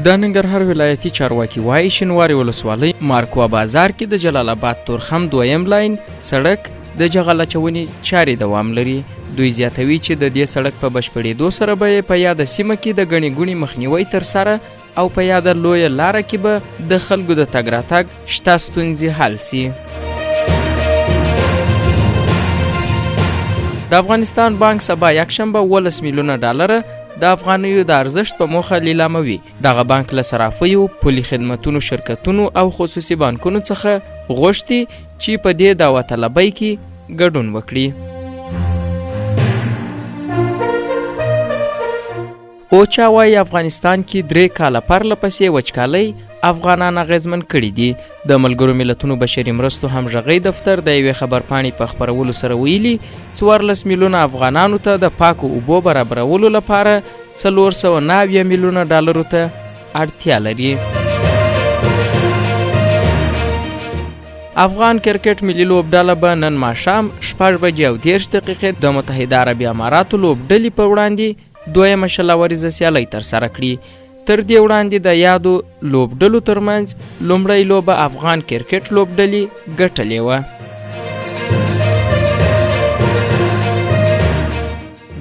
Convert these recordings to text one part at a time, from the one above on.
د ننګرهار ولایتي چارواکي وایي شینواري ولسوالۍ مارکوا بازار کې د جلال آباد تورخم دویم لاین سړک د جغل اچونې چارې دوام لري. دوی زیاتوي چې د دې سړک په بشپړېدو سره به په یاده سیمه کې د ګڼې ګوڼې مخنیوی ترسره او په یاده لویه لاره کې به د خلکو د تګ راتګ شته ستونزې حل سي. د افغانستان بانک سبا یکشنبه 18 میلیونه ډالره د افغانیو د ارزښت په موخه لیلاموي. دغه بانک له صرافیو، پولي خدمتونو شرکتونو او خصوصي بانکونو څخه غوښتي چې په دې داوطلبۍ کې ګډون وکړي. اوچا وایي افغانستان کې 3 کاله پرله پسې وچکالۍ افغانان اغیزمن کړي دي. د ملګرو ملتونو بشري مرستو همغږۍ دفتر د یوې خبرپاڼې په خپرولو سره ویلي 14 میلیونه افغانانو ته د پاکو اوبو برابرولو لپاره 490 میلیونه ډالرو ته اړتیا لري. افغان کرکټ ملي لوبډله به نن ماښام 6:30 د متحده عربي اماراتو لوبډلې په وړاندې دویمه شلاوریزه سیالۍ ترسره کړي. تر دې وړاندې د یادو لوبډلو ترمنځ لومړۍ لوبه افغان کرکټ لوبډلې ګټلې وه.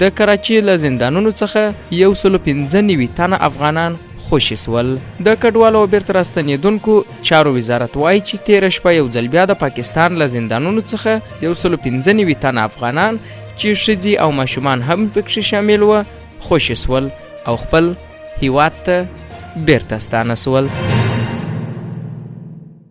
د کراچۍ له زندانونو څخه 195 تنه افغانان خوشي سول. د کډوالو او بیرته راستنېدونکو چارو وزارت وایي چې تېره شپه یو ځل بیا د پاکستان له زندانونو څخه 195 تنه افغانان چې ښځې او ماشومان هم پکې شامل وه خوشي سول او خپل هیواد ته بیرته ستانه سول.